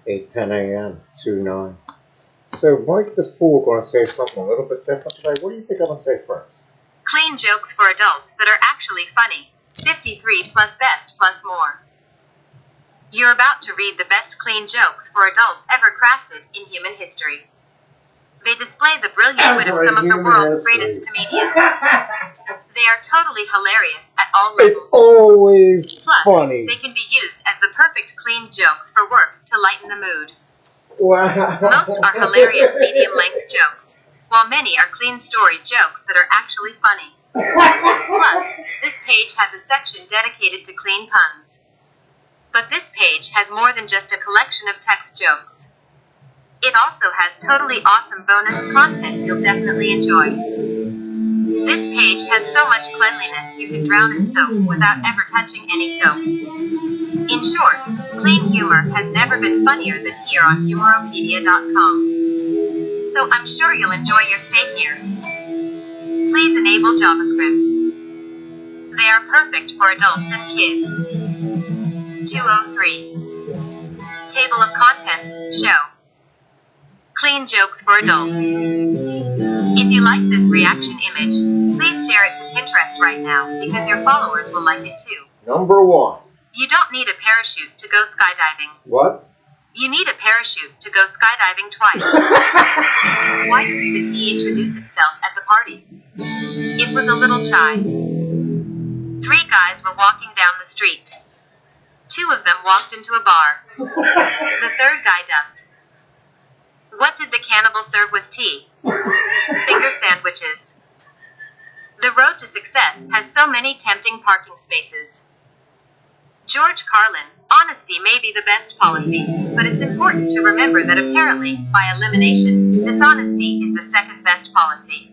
8:10 a.m. 2-9. So Mike the Fool going to say something a little bit different today. What do you think I'm going to say first? Clean jokes for adults that are actually funny. 53 plus best plus more. You're about to read the best clean jokes for adults ever crafted in human history. They display the brilliant wit of some of the world's greatest comedians. They are totally hilarious at all levels. It's always Plus, funny. they can be used as the perfect clean jokes for work to lighten the mood. Wow. Most are hilarious medium-length jokes, while many are clean story jokes that are actually funny. Plus, this page has a section dedicated to clean puns. But this page has more than just a collection of text jokes. It also has totally awesome bonus content you'll definitely enjoy. This page has so much cleanliness you can drown in soap without ever touching any soap. In short, clean humor has never been funnier than here on Humoropedia.com. So I'm sure you'll enjoy your stay here. Please enable JavaScript. They are perfect for adults and kids. 203. Table of Contents, Show. Clean jokes for adults. If you like this reaction image, please share it to Pinterest right now because your followers will like it too. Number 1. You don't need a parachute to go skydiving. What? You need a parachute to go skydiving twice. Why didn't the tea introduce itself at the party? It was a little chai. 3 guys were walking down the street. 2 of them walked into a bar. The 3rd guy ducked. What did the cannibal serve with tea? Finger sandwiches. The road to success has so many tempting parking spaces. George Carlin, honesty may be the best policy, but it's important to remember that apparently, by elimination, dishonesty is the second best policy.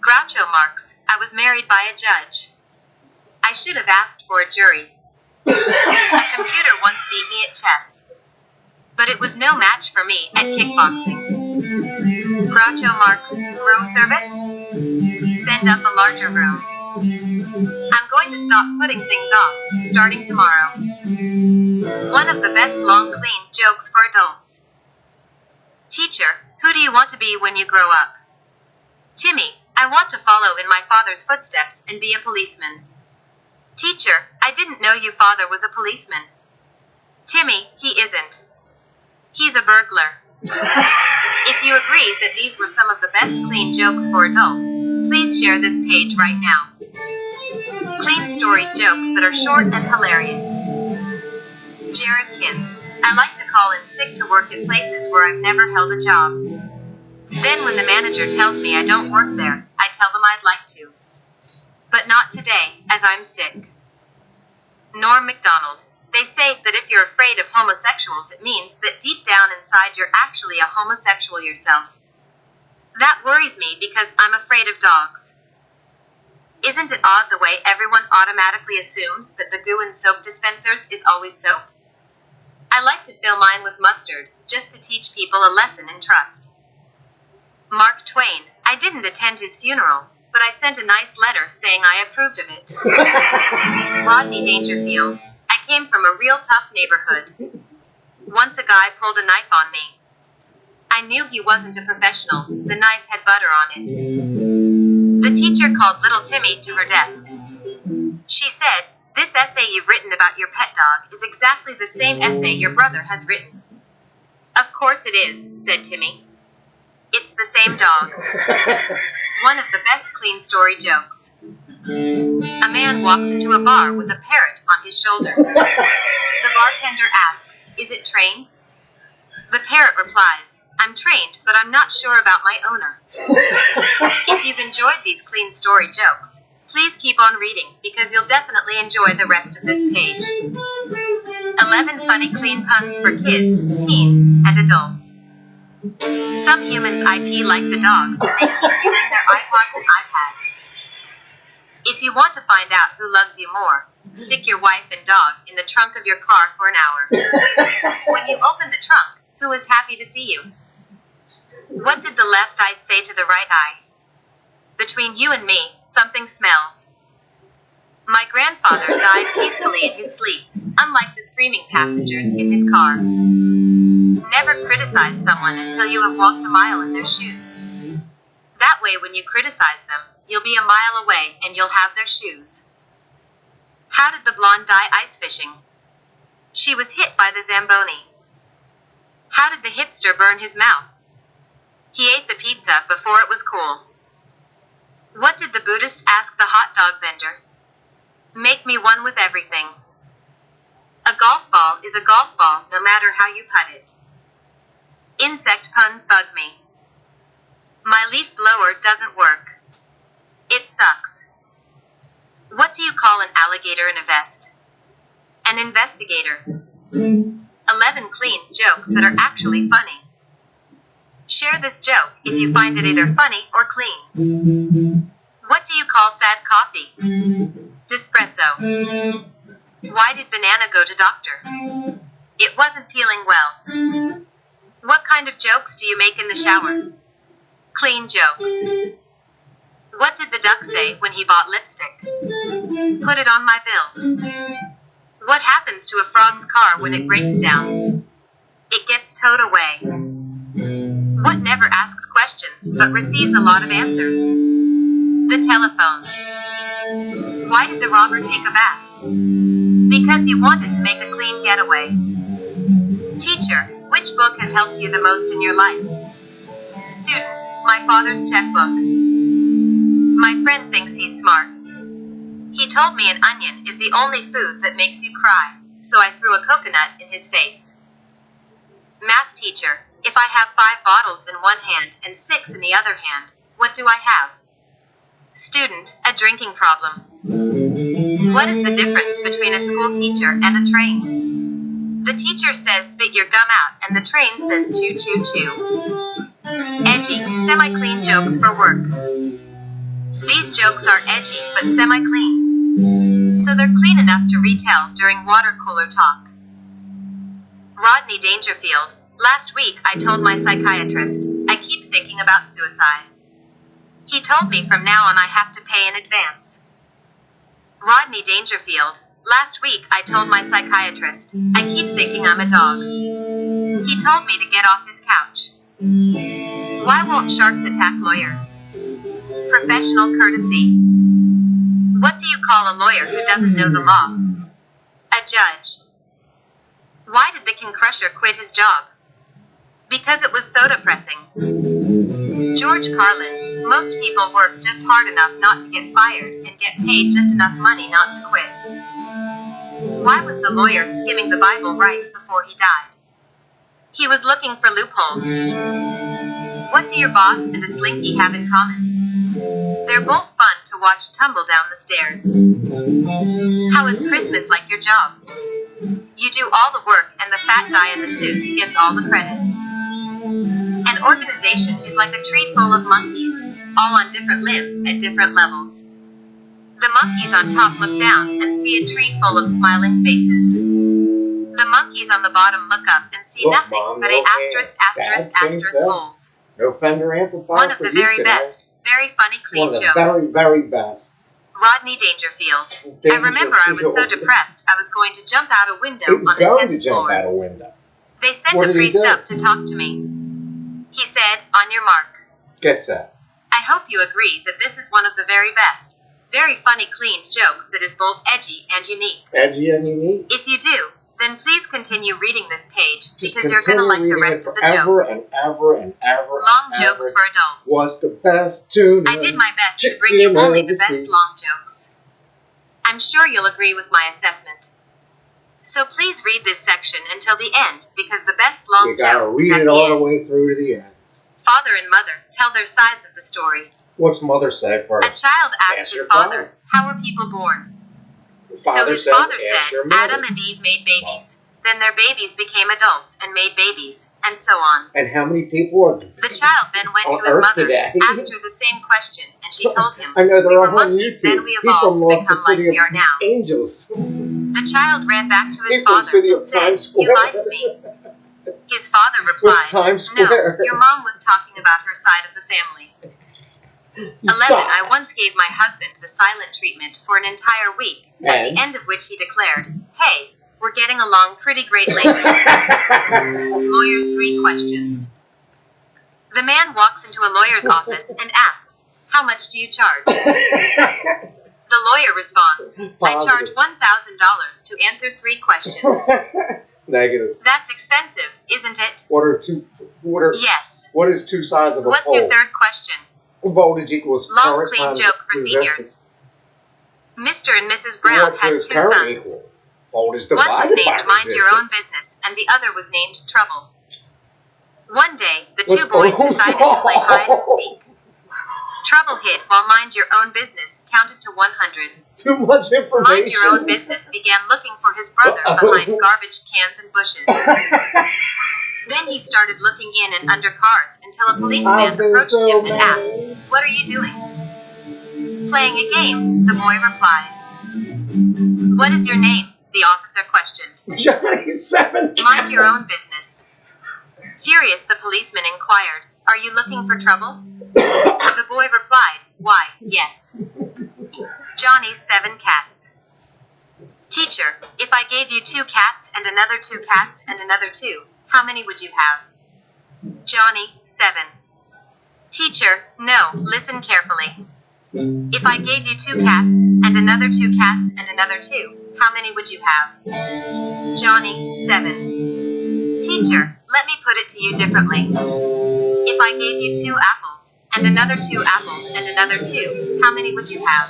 Groucho Marx, I was married by a judge. I should have asked for a jury. A computer once beat me at chess. But it was no match for me at kickboxing. Groucho Marx, room service? Send up a larger room. I'm going to stop putting things off, starting tomorrow. One of the best long clean jokes for adults. Teacher, who do you want to be when you grow up? Timmy, I want to follow in my father's footsteps and be a policeman. Teacher, I didn't know your father was a policeman. Timmy, he isn't. He's a burglar. If you agree that these were some of the best clean jokes for adults, please share this page right now. Clean story jokes that are short and hilarious. Jared Kins, I like to call in sick to work at places where I've never held a job. Then when the manager tells me I don't work there, I tell them I'd like to. But not today, as I'm sick. Norm MacDonald, they say that if you're afraid of homosexuals, it means that deep down inside you're actually a homosexual yourself. That worries me because I'm afraid of dogs. Isn't it odd the way everyone automatically assumes that the goo in soap dispensers is always soap? I like to fill mine with mustard, just to teach people a lesson in trust. Mark Twain, I didn't attend his funeral, but I sent a nice letter saying I approved of it. Rodney Dangerfield, I came from a real tough neighborhood. Once a guy pulled a knife on me. I knew he wasn't a professional, the knife had butter on it. The teacher called little Timmy to her desk. She said, "This essay you've written about your pet dog is exactly the same essay your brother has written." "Of course it is," said Timmy. "It's the same dog." One of the best clean story jokes. A man walks into a bar with a parrot on his shoulder. The bartender asks, "Is it trained?" The parrot replies, "I'm trained, but I'm not sure about my owner." If you've enjoyed these clean story jokes, please keep on reading because you'll definitely enjoy the rest of this page. 11 funny clean puns for kids, teens, and adults. Some humans IP like the dog, they keep using their iPods and iPads. If you want to find out who loves you more, stick your wife and dog in the trunk of your car for an hour. When you open the trunk, who is happy to see you? What did the left eye say to the right eye? Between you and me, something smells. My grandfather died peacefully in his sleep, unlike the screaming passengers in his car. Never criticize someone until you have walked a mile in their shoes. That way, when you criticize them, you'll be a mile away and you'll have their shoes. How did the blonde die ice fishing? She was hit by the Zamboni. How did the hipster burn his mouth? He ate the pizza before it was cool. What did the Buddhist ask the hot dog vendor? Make me one with everything. A golf ball is a golf ball no matter how you putt it. Insect puns bug me. My leaf blower doesn't work. It sucks. What do you call an alligator in a vest? An investigator. 11 clean jokes that are actually funny. Share this joke if you find it either funny or clean. What do you call sad coffee? Despresso. Why did banana go to doctor? It wasn't peeling well. What kind of jokes do you make in the shower? Clean jokes. What did the duck say when he bought lipstick? Put it on my bill. What happens to a frog's car when it breaks down? It gets towed away. What never asks questions but receives a lot of answers? The telephone. Why did the robber take a bath? Because he wanted to make a clean getaway. Teacher, which book has helped you the most in your life? Student, my father's checkbook. My friend thinks he's smart. He told me an onion is the only food that makes you cry, so I threw a coconut in his face. Math teacher, if I have 5 bottles in one hand and 6 in the other hand, what do I have? Student, a drinking problem. What is the difference between a school teacher and a train? The teacher says spit your gum out and the train says chew chew chew. Edgy, semi-clean jokes for work. These jokes are edgy but semi-clean. So they're clean enough to retell during water cooler talk. Rodney Dangerfield, last week I told my psychiatrist, I keep thinking about suicide. He told me from now on I have to pay in advance. Rodney Dangerfield, last week I told my psychiatrist, I keep thinking I'm a dog. He told me to get off his couch. Why won't sharks attack lawyers? Professional courtesy. What do you call a lawyer who doesn't know the law? A judge. Why did the King Crusher quit his job? Because it was so depressing. George Carlin, most people work just hard enough not to get fired and get paid just enough money not to quit. Why was the lawyer skimming the Bible right before he died? He was looking for loopholes. What do your boss and a slinky have in common? They're both fun to watch tumble down the stairs. How is Christmas like your job? You do all the work and the fat guy in the suit gets all the credit. An organization is like a tree full of monkeys, all on different limbs at different levels. The monkeys on top look down and see a tree full of smiling faces. The monkeys on the bottom look up and see nothing but a asterisk asterisk asterisk holes. No Fender amplifier. One of the very best, very funny clean jokes. One of the very, very best. Rodney Dangerfield. I remember I was so depressed I was going to jump out a window on the 10th floor. Out a window. They sent a priest up to talk to me. He said, on your mark. Get set. I hope you agree that this is one of the very best, very funny clean jokes that is both edgy and unique. Edgy and unique? If you do, then please continue reading this page because you're going to like the rest of the jokes. And ever and ever. Long jokes for adults. Was the best tune. I did my best to bring you only the best long jokes. I'm sure you'll agree with my assessment. So please read this section until the end because the best long joke is at the end. You gotta read it all the way through to the end. Father and mother tell their sides of the story. What's mother say first? A child asked his father, how are people born? So his father said, Adam and Eve made babies. Then their babies became adults and made babies, and so on. And how many people are The child then went to his mother, asked her the same question, and she told him, I know they're we were all on monkeys, YouTube. then we evolved to become like we are now. Angels. The child ran back to his father and said, you lied to me. His father replied, no, your mom was talking about her side of the family. 11. I once gave my husband the silent treatment for an entire week, at the end of which he declared, "Hey, we're getting along pretty great lately." Lawyer's 3 questions. The man walks into a lawyer's office and asks, "How much do you charge?" The lawyer responds, "I charge $1,000 to answer 3 questions." Negative. That's expensive, isn't it? Yes. What is 2 sides of a What's pole? your 3rd question? Voltage equals Long current clean times joke for resistance. seniors. Mr. and Mrs. Brown What had does 2 current sons. equal? Voltage One was divided by named Mind Your Own resistance. Business, and the other was named Trouble. One day, the 2 boys decided to play hide and seek. Trouble hid while Mind Your Own Business counted to 100. Too much information. Mind Your Own Business began looking for his brother behind garbage cans and bushes. Then he started looking in and under cars until a policeman approached him and asked, "What are you doing?" "Playing a game," the boy replied. "What is your name?" the officer questioned. Johnny 7. "Mind Your Own Business." Furious, the policeman inquired, "Are you looking for trouble?" The boy replied, "Why, yes." Johnny's 7 cats. Teacher, if I gave you 2 cats and another 2 cats and another 2, how many would you have? Johnny, 7. Teacher, no, listen carefully. If I gave you 2 cats and another 2 cats and another 2, how many would you have? Johnny, 7. Teacher, let me put it to you differently. If I gave you 2 apples and another 2 apples and another 2, how many would you have?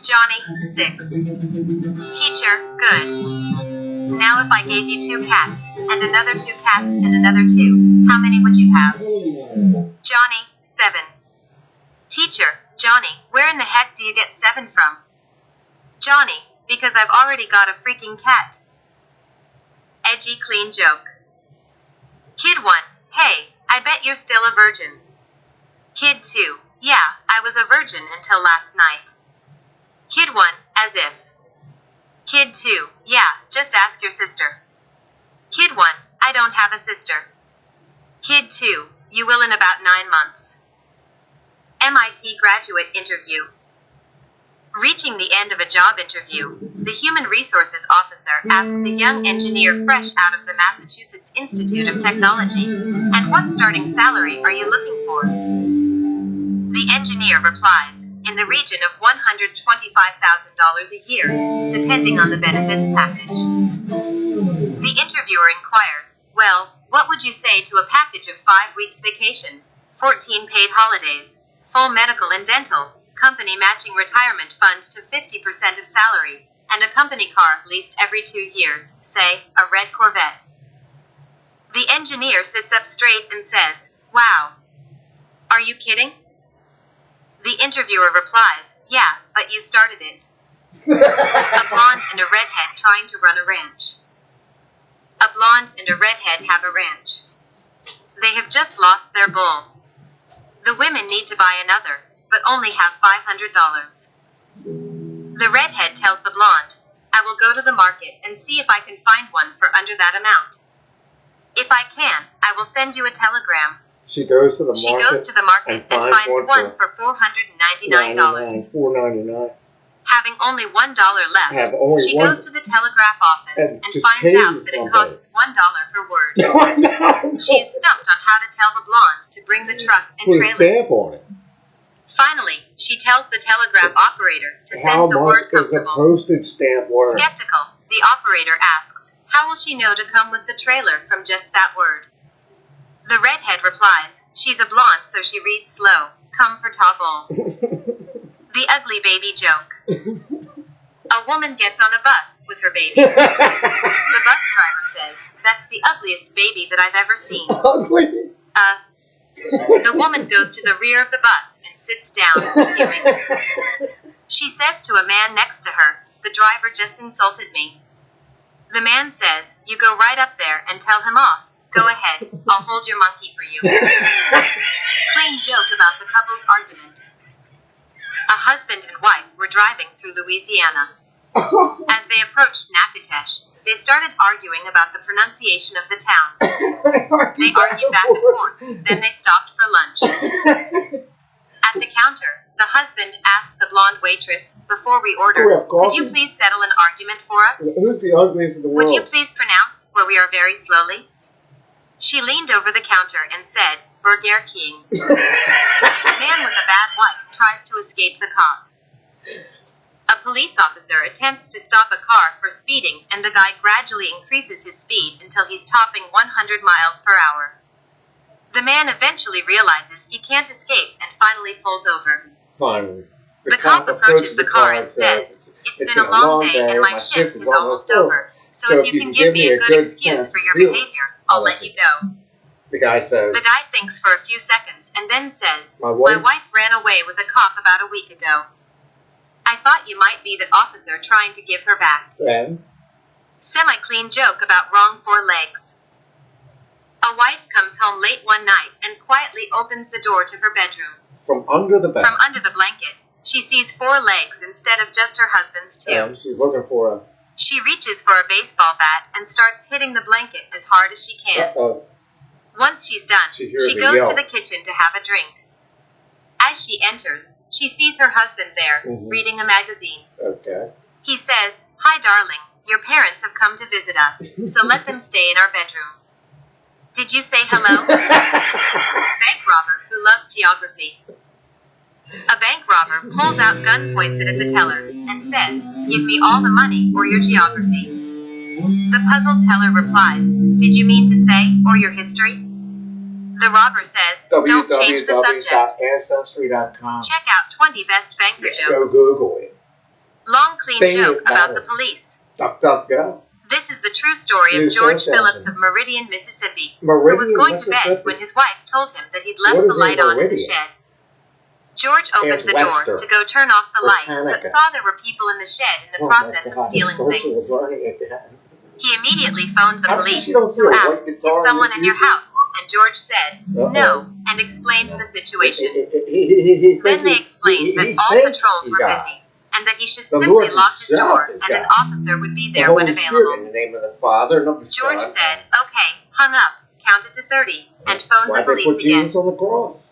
Johnny, 6. Teacher, good. Now if I gave you 2 cats and another 2 cats and another 2, how many would you have? Johnny, 7. Teacher, Johnny, where in the heck do you get 7 from? Johnny, because I've already got a freaking cat. Edgy clean joke. Kid 1, hey, I bet you're still a virgin. Kid 2, yeah, I was a virgin until last night. Kid 1, as if. Kid 2, yeah, just ask your sister. Kid 1, I don't have a sister. Kid 2, you will in about 9 months. MIT graduate interview. Reaching the end of a job interview, the human resources officer asks a young engineer fresh out of the Massachusetts Institute of Technology, "And what starting salary are you looking for?" The engineer replies, "In the region of $125,000 a year, depending on the benefits package." The interviewer inquires, "Well, what would you say to a package of 5 weeks vacation, 14 paid holidays, full medical and dental, company matching retirement fund to 50% of salary, and a company car leased every 2 years, say, a red Corvette?" The engineer sits up straight and says, "Wow. Are you kidding?" The interviewer replies, "Yeah, but you started it." A blonde and a redhead trying to run a ranch. A blonde and a redhead have a ranch. They have just lost their bull. The women need to buy another, but only have $500. The redhead tells the blonde, "I will go to the market and see if I can find one for under that amount. If I can, I will send you a telegram." She goes to the She market goes to the market and finds one for $499. $4.99. Having only $1 left, she goes to the telegraph office and just finds pays out that it costs $1 per word. She is stumped on how to tell the blonde to bring the truck and Put a trailer. stamp on it. Finally, she tells the telegraph operator to How send the much word is a comfortable. postage stamp worth? Skeptical, the operator asks, "How will she know to come with the trailer from just that word?" The redhead replies, "She's a blonde, so she reads slow. Comfortable." The ugly baby joke. A woman gets on a bus with her baby. The bus driver says, "That's the ugliest baby that I've ever seen." Ugly? The woman goes to the rear of the bus and sits down, fuming. She says to a man next to her, "The driver just insulted me." The man says, "You go right up there and tell him off. Go ahead, I'll hold your monkey for you." Plain joke about the couple's argument. A husband and wife were driving through Louisiana. As they approached Natchitoches, they started arguing about the pronunciation of the town. They argued back and forth, then they stopped for lunch. At At the counter, the husband asked the blonde waitress, "Before we Do we order, have could you coffee? please settle an argument for us? Who's the ugliest in the Would you world? please pronounce where we are very slowly?" She leaned over the counter and said, "Burger King." A man with a bad wife tries to escape the cop. A police officer attempts to stop a car for speeding, and the guy gradually increases his speed until he's topping 100 miles per hour. The man eventually realizes he can't escape and finally pulls over. Finally. The cop approaches the car and says, "It's been a long day and my shift is almost over. So if you can give me a good excuse for your behavior, I'll let you go." The guy says, The guy thinks for a few seconds and then says, My "My wife- wife ran away with a cop about a week ago. I thought you might be the officer trying to give her back." and Semi-clean joke about wrong forelegs. A wife comes home late one night and quietly opens the door to her bedroom. from under the bed. From under the blanket, she sees 4 legs instead of just her husband's 2. And she's looking for She reaches for a baseball bat and starts hitting the blanket as hard as she can. Once she's done, She hears she a goes yell. to the kitchen to have a drink. As she enters, she sees her husband there, Mhm. reading a magazine. Okay. He says, "Hi darling, your parents have come to visit us, so let them stay in our bedroom." Did you say hello? Bank robber who loved geography. A bank robber pulls out gun, points it at the teller, and says, "Give me all the money or your geography." The puzzled teller replies, "Did you mean to say, or your history?" The robber says, "Don't change the subject. www.ancestry.com. Check out 20 best banker Go jokes." Google it. Long clean Bang joke it, about batter. the police. Duck, duck, go. This is the true story New of George search Phillips engine. of Meridian, Mississippi, who Meridian, was going to bed Mississippi. when his wife told him that he'd left What the is in light on in the Meridian? shed. George opened Ask the Webster. door to go turn off the light, but Britannica. saw there were people in the shed in the Oh my process of God, stealing Virgil things. was learning it again. He immediately phoned the How come police, you don't see who a white asked, guitar "Is in someone your in your future?" house?" And George said, Uh-oh. "No," and explained the situation. He Then they explained that all thinks patrols he were died. busy, and that he should The simply Lord lock his himself door, is and an God. officer would be The there when Holy Spirit, available. in the name of the Father and of the George Son. said, "Okay," hung up, counted to 30, and phoned the Why'd they police put again. Jesus on the cross?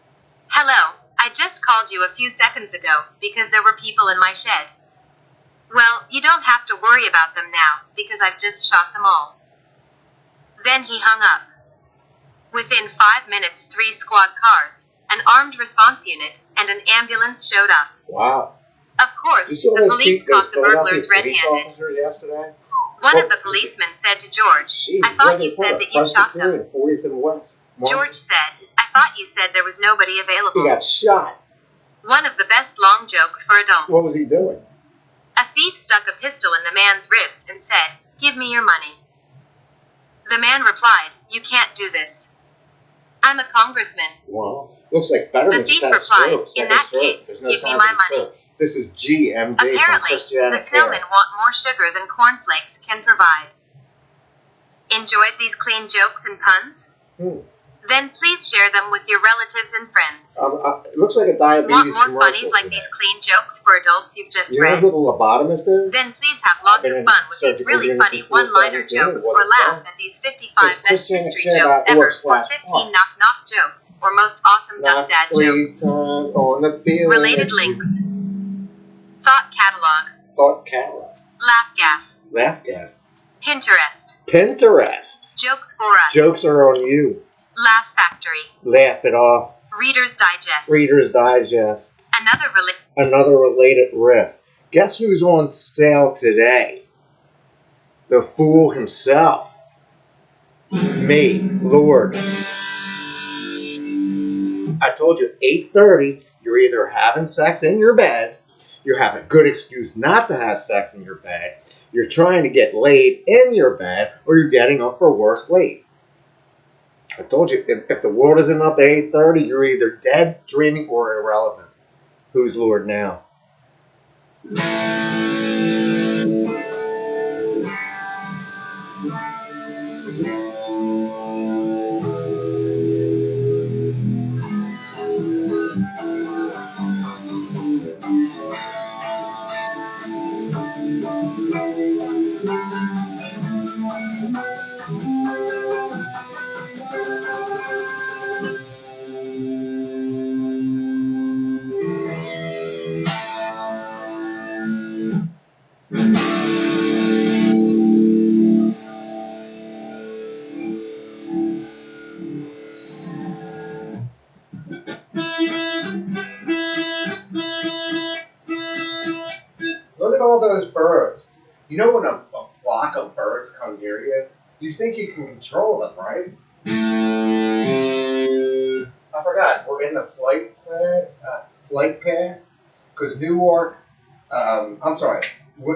"Hello, I just called you a few seconds ago because there were people in my shed." "Well, you don't have to worry about them now because I've just shot them all." Then he hung up. Within 5 minutes, 3 squad cars, an armed response unit, and an ambulance showed up. Wow. Of course, You saw the police caught the burglars police red-handed. officers yesterday? One of the policemen said to George, Jeez, "I thought you said that you shot them." 40th and West. George said, "I thought you said there was nobody He available." got shot. One of the best long jokes for adults. What was he doing? A thief stuck a pistol in the man's ribs and said, "Give me your money." The man replied, "You can't do this. I'm a congressman." Well, looks like Fetterman The thief just had a replied, stroke. "In Second that stroke. case, There's no give me signs my of a stroke. money." This is GMD from Apparently, Christiana the snowmen Care. want more sugar than cornflakes can provide. Enjoyed these clean jokes and puns? Then please share them with your relatives and friends. It looks like a Want diabetes more commercial. funnies like today. these clean jokes for adults you've just You know read? who the lobotomist is? Then please have lots Been of in fun with these surgical really unit funny before one-liner 17, jokes, it or wasn't laugh fun. at these 55 Just best history jokes christianacare.org ever, or slash 15 knock-knock jokes, or most awesome Not duck dad 3 jokes. times on the field. Related links. Thought catalog. Thought Carol. Laugh gaff. Laugh at. Pinterest. Pinterest. Jokes for us. Jokes are on you. Laugh factory. Laugh it off. Reader's Digest. Reader's Digest. Another related riff. Guess who's on sale today? The fool himself. Me, Lord. I told you, 8:30, you're either having sex in your bed, you're having a good excuse not to have sex in your bed, you're trying to get laid in your bed, or you're getting up for work late. I told you, if the world isn't up at 8:30, you're either dead, dreaming, or irrelevant. Who's Lord now? You know when a flock of birds come near you, you think you can control them, right? I forgot. We're in the flight path because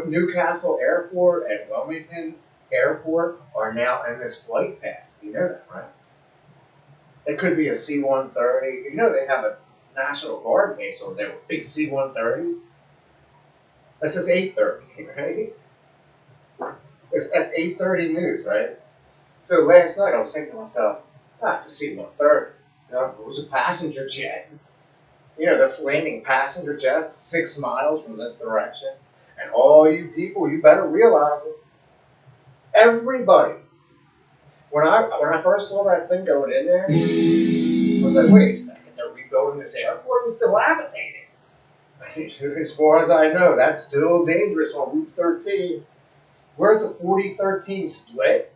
Newcastle Airport and Wilmington Airport are now in this flight path. You know that, right? It could be a C-130. You know they have a National Guard base over there with big C-130s. This is 8:30, right? That's 8:30 news, right? So last night I was thinking to myself, it's a C-130. You know, it was a passenger jet. You know, they're landing passenger jets 6 miles from this direction. And all you people, you better realize it. Everybody. When I first saw that thing going in there, I was like, wait a second, they're rebuilding this airport? It was dilapidated. As far as I know, that's still dangerous on Route 13. Where's the 40-13 split?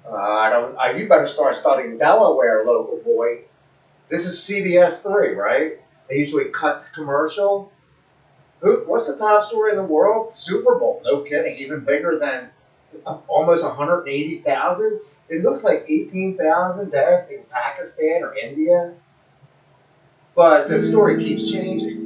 You better start studying Delaware, local boy. This is CBS 3, right? They usually cut the commercial. What's the top story in the world? Super Bowl. No kidding. Even bigger than almost 180,000. It looks like 18,000 dead in Pakistan or India. But the story keeps changing.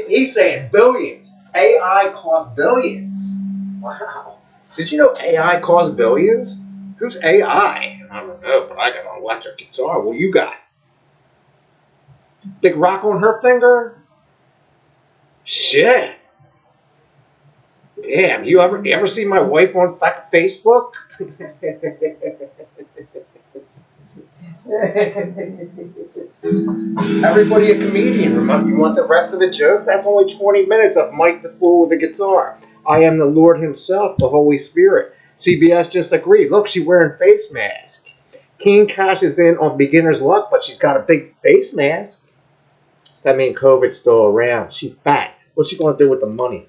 He's saying billions. AI costs billions. Wow. Did you know AI costs billions? Who's AI? I don't know, but I got an electric guitar. What you got? Big rock on her finger? Shit. Damn, you ever see my wife on Facebook? Everybody a comedian. Remember, you want the rest of the jokes? That's only 20 minutes of Mike the Fool with the guitar. I am the Lord himself, the Holy Spirit. CBS just agreed. Look, she's wearing face mask. Teen cashes in on beginner's luck, but she's got a big face mask. That means COVID's still around. She's fat. What's she going to do with the money?